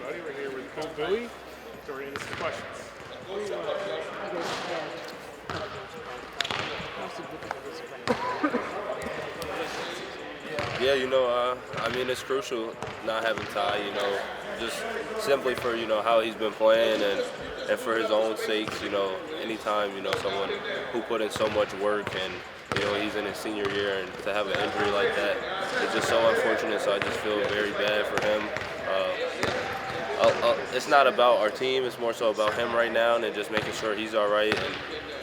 everybody. We're here with Coach Buie. So we're going to get some questions. Yeah, I mean, it's crucial not having Ty, just simply for, how he's been playing and for his own sakes, anytime, someone who put in so much work and, he's in his senior year and to have an injury like that, it's just so unfortunate, so I just feel very bad for him. It's not about our team, it's more so about him right now and just making sure he's all right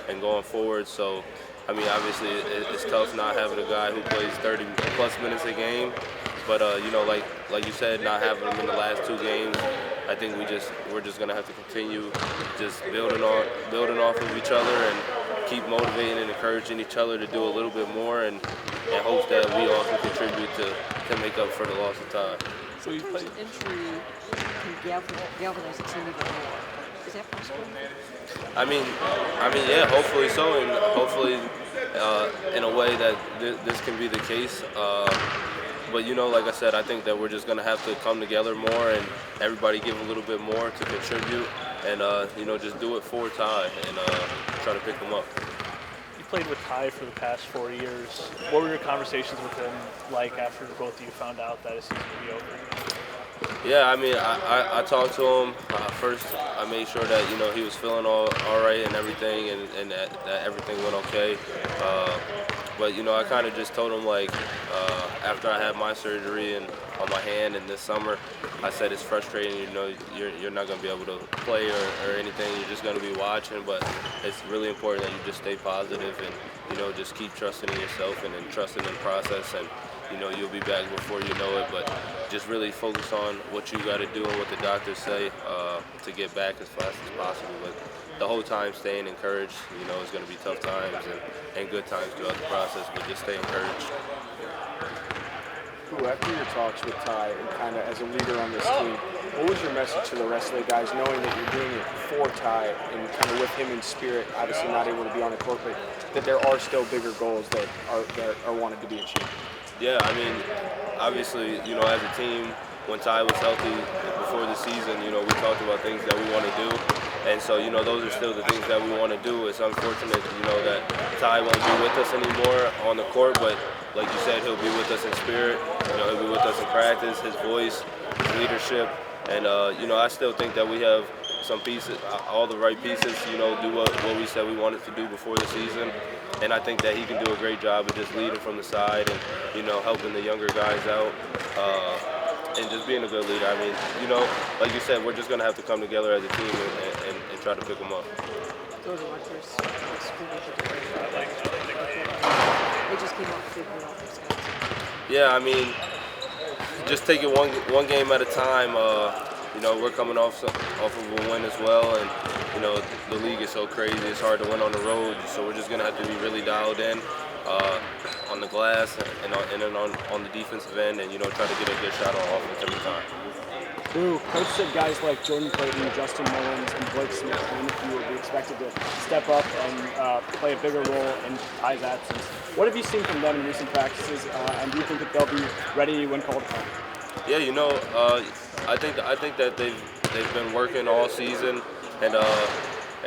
and going forward. So, I mean, obviously it's tough not having a guy who plays 30-plus minutes a game. But, like you said, not having him in the last two games, I think we're just going to have to continue just building off of each other and keep motivating and encouraging each other to do a little bit more and hopes that we all can contribute to make up for the loss of time. So you played injury can galvanize the team even more. Is that possible? I mean, yeah, hopefully so, and hopefully in a way that this can be the case. But like I said, I think that we're just going to have to come together more and everybody give a little bit more to contribute and, just do it for Ty and try to pick him up. You played with Ty for the past 4 years. What were your conversations with him like after both of you found out that his season would be over? Yeah, I mean, I talked to him. First, I made sure that, he was feeling all right and everything and that everything went okay. But, I kind of just told him, after I had my surgery and on my hand and this summer, I said it's frustrating, you're not going to be able to play or anything. You're just going to be watching, but it's really important that you just stay positive and, just keep trusting in yourself and trusting in the process. And, you'll be back before you know it, but just really focus on what you got to do and what the doctors say to get back as fast as possible. But the whole time staying encouraged, it's going to be tough times and good times throughout the process, but just stay encouraged. After your talks with Ty and kind of as a leader on this team, what was your message to the rest of the guys, knowing that you're doing it for Ty and kind of with him in spirit, obviously not able to be on the court, but that there are still bigger goals that are wanted to be achieved? Yeah, I mean, obviously, as a team, when Ty was healthy before the season, we talked about things that we want to do. And so, those are still the things that we want to do. It's unfortunate, that Ty won't be with us anymore on the court, but like you said, he'll be with us in spirit. He'll be with us in practice, his voice, his leadership. And, I still think that we have some pieces, all the right pieces, do what we said we wanted to do before the season. And I think that he can do a great job of just leading from the side and, helping the younger guys out and just being a good leader. I mean, like you said, we're just going to have to come together as a team and try to pick them up. Go to Rutgers. They just came off figuring out those guys. Yeah, I mean, just take it one game at a time. We're coming off of a win as well, and the league is so crazy. It's hard to win on the road, so we're just gonna have to be really dialed in on the glass and on the defensive end, and try to get a good shot on offense every time. Boo, Coach said guys like Jordan Clayton, Justin Mullins, and Blake Smith would be expected to step up and play a bigger role in Ty's absence. What have you seen from them in recent practices, and do you think that they'll be ready when called upon? Yeah, I think that they've been working all season, and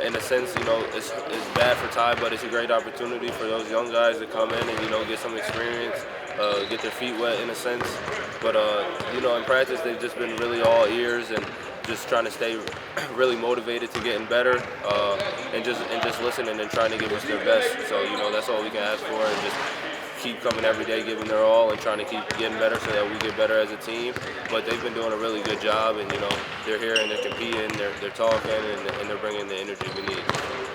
in a sense, it's bad for Ty, but it's a great opportunity for those young guys to come in and get some experience, get their feet wet in a sense. But in practice, they've just been really all ears and just trying to stay really motivated to getting better, and just listening and trying to give us their best. So that's all we can ask for, and just keep coming every day, giving their all, and trying to keep getting better so that we get better as a team. But they've been doing a really good job, and they're here and they're competing, they're talking, and they're bringing the energy we need.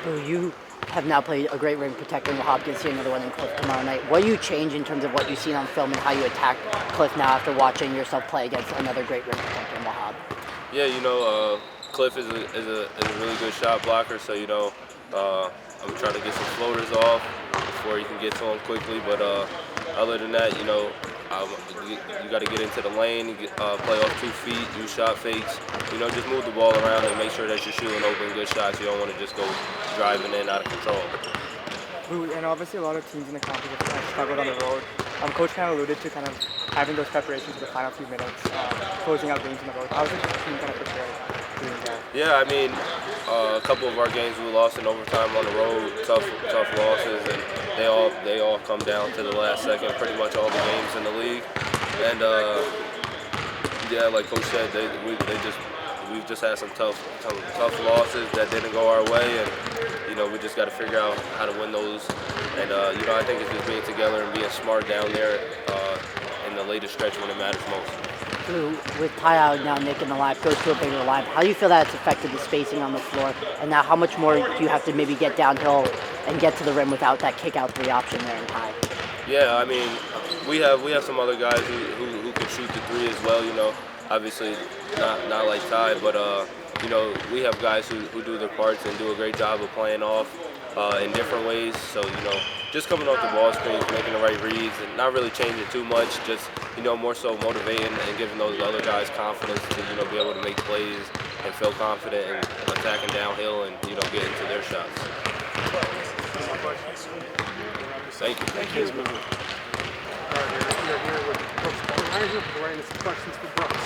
So you have now played a great ring protecting Hopkins, see another one in Cliff tomorrow night. What do you change in terms of what you've seen on film and how you attack Cliff now after watching yourself play against another great ring protector in Wahab? Yeah, Cliff is a really good shot blocker, so I'm trying to get some floaters off before you can get to him quickly. But other than that, you got to get into the lane, play off 2 feet, use shot fakes. Just move the ball around and make sure that you're shooting open good shots. You don't want to just go driving in out of control. And obviously a lot of teams in the conference have struggled on the road. Coach kind of alluded to kind of having those preparations for the final few minutes, closing out games in the road. How is the team kind of prepared doing that? Yeah, I mean, a couple of our games we lost in overtime on the road, tough losses, and they all come down to the last second. Pretty much all the games in the league, and yeah, like Coach said, we've just had some tough losses that didn't go our way, and we just got to figure out how to win those. And I think it's just being together and being smart down there in the latest stretch when it matters most. With Ty out now, Nick in the lineup goes to a bigger lineup. How do you feel that's affected the spacing on the floor? And now, how much more do you have to maybe get downhill and get to the rim without that kick-out 3 option there in Ty? Yeah, I mean, we have some other guys who can shoot the 3 as well. Obviously not like Ty, but we have guys who do their parts and do a great job of playing off in different ways. So just coming off the ball screens, making the right reads, and not really changing too much. Just more so motivating and giving those other guys confidence to be able to make plays and feel confident and attacking downhill and get into their shots. Thank you. Thank you. You're here with Brooks Barnhizer. We're writing some questions for Brooks.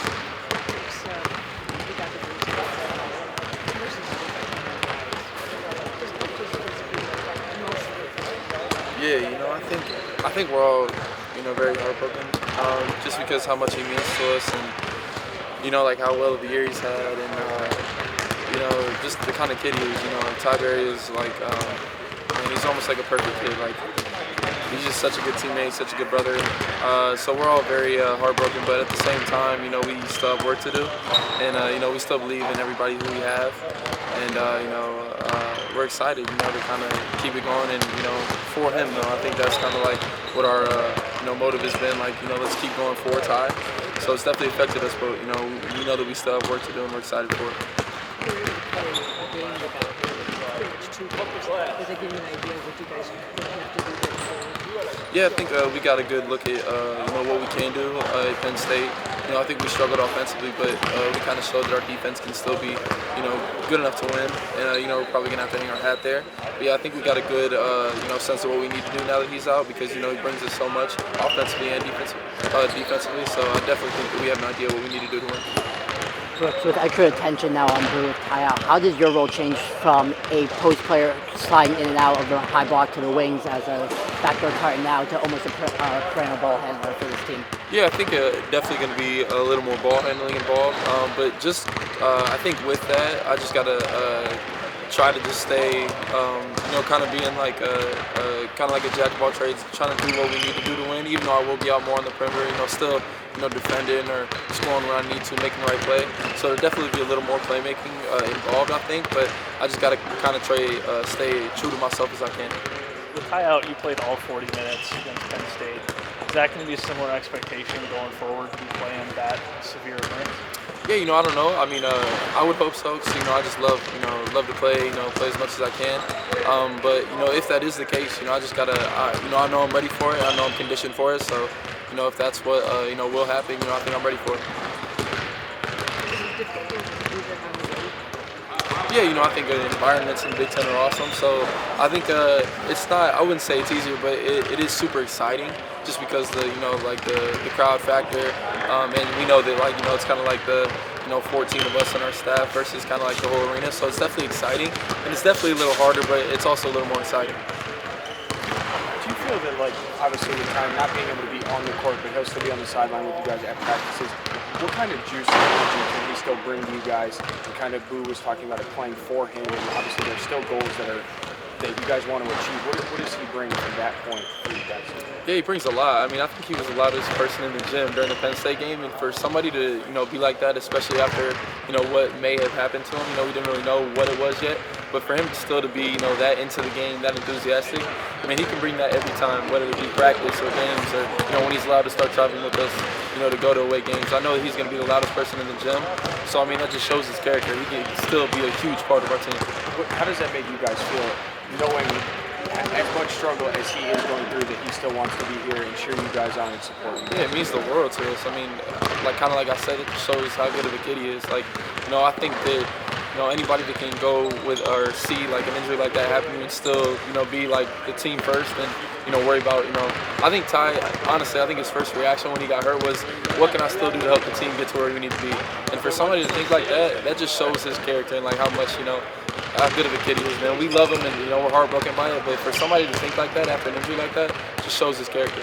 Yeah, I think we're all, very heartbroken, just because how much he means to us, and like how well of a year he's had, and just the kind of kid he is. Ty Berry is like, he's almost like a perfect kid. Like, he's just such a good teammate, such a good brother. So we're all very heartbroken, but at the same time, we still have work to do, and we still believe in everybody who we have, and we're excited, to kind of keep it going, and for him, though, I think that's kind of like what our motive has been, like, let's keep going for Ty. So it's definitely affected us, but we know that we still have work to do, and we're excited for it. Does that give you an idea of what you guys have to do going forward? Yeah, I think we got a good look at what we can do at Penn State. I think we struggled offensively, but we kind of showed that our defense can still be good enough to win. And we're probably gonna have to hang our hat there. But yeah, I think we got a good sense of what we need to do now that he's out, because he brings us so much offensively and defensively. So I definitely think that we have an idea what we need to do to win. Brooks, with extra attention now on Buie with Ty out, how does your role change from a post player sliding in and out of the high block to the wings as a backdoor target now to almost a perennial ball handler for this team? Yeah, I think definitely going to be a little more ball handling involved, but just I think with that, I just got to try to just stay, kind of being like kind of like a jack of all trades, trying to do what we need to do to win. Even though I will be out more on the perimeter, still defending or scoring when I need to, making the right play. So there'll definitely be a little more playmaking involved, I think. But I just got to kind of stay true to myself as I can. With Ty out, you played all 40 minutes against Penn State. Is that going to be a similar expectation going forward to be playing that severe minutes? Yeah, I don't know. I mean, I would hope so, because I just love to play, play as much as I can. But if that is the case, I just gotta, I know I'm ready for it. I know I'm conditioned for it. So, if that's what will happen, I think I'm ready for it. Yeah, I think the environments in the Big Ten are awesome. So I think it's not, I wouldn't say it's easier, but it is super exciting, just because the crowd factor, and we know that it's kind of like the 14 of us on our staff versus kind of like the whole arena. So it's definitely exciting, and it's definitely a little harder, but it's also a little more exciting. Do you feel that, obviously with Ty not being able to be on the court, but he'll still be on the sideline with you guys at practices, what kind of juice and energy can he still bring to you guys? And kind of Boo was talking about it playing for him, and obviously there's still goals that you guys want to achieve. What does he bring from that point for you guys? Yeah, he brings a lot. I mean, I think he was the loudest person in the gym during the Penn State game, and for somebody to be like that, especially after what may have happened to him, we didn't really know what it was yet. But for him still to be that into the game, that enthusiastic, I mean, he can bring that every time, whether it be practice or games, or when he's allowed to start traveling with us, to go to away games. I know he's going to be the loudest person in the gym, so I mean that just shows his character. He can still be a huge part of our team. How does that make you guys feel, knowing as much struggle as he is going through, that he still wants to be here and cheer you guys on and support you? Yeah, it means the world to us. I mean, like I said, it shows how good of a kid he is. I think that anybody that can go with or see like an injury like that happen and still, be like the team first and, worry about, I think Ty, honestly, I think his first reaction when he got hurt was, what can I still do to help the team get to where we need to be? And for somebody to think like that just shows his character and like how much, how good of a kid he is, man. We love him and, we're heartbroken by it, but for somebody to think like that after an injury like that just shows his character.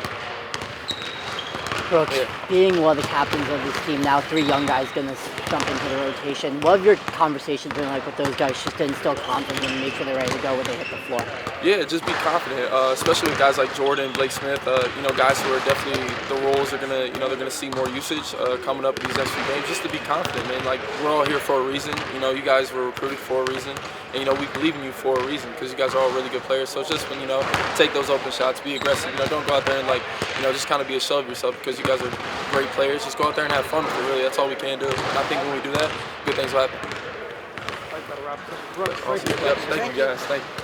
Brooks, being one of the captains of this team now, 3 young guys going to jump into the rotation. What have your conversations been like with those guys just to instill confidence and make sure they're ready to go when they hit the floor? Yeah, just be confident, especially with guys like Jordan, Blake Smith, guys who are definitely, the roles are going to, they're going to see more usage coming up in these next few games, just to be confident, man. Like, we're all here for a reason. You guys were recruited for a reason. And, we believe in you for a reason because you guys are all really good players. So it's just when, take those open shots, be aggressive. Don't go out there and, like, just kind of be a show of yourself because you guys are great players. Just go out there and have fun with it, really. That's all we can do. And I think when we do that, good things will happen. Like that wrap. Awesome. Yep. Thank you, guys. Thank you.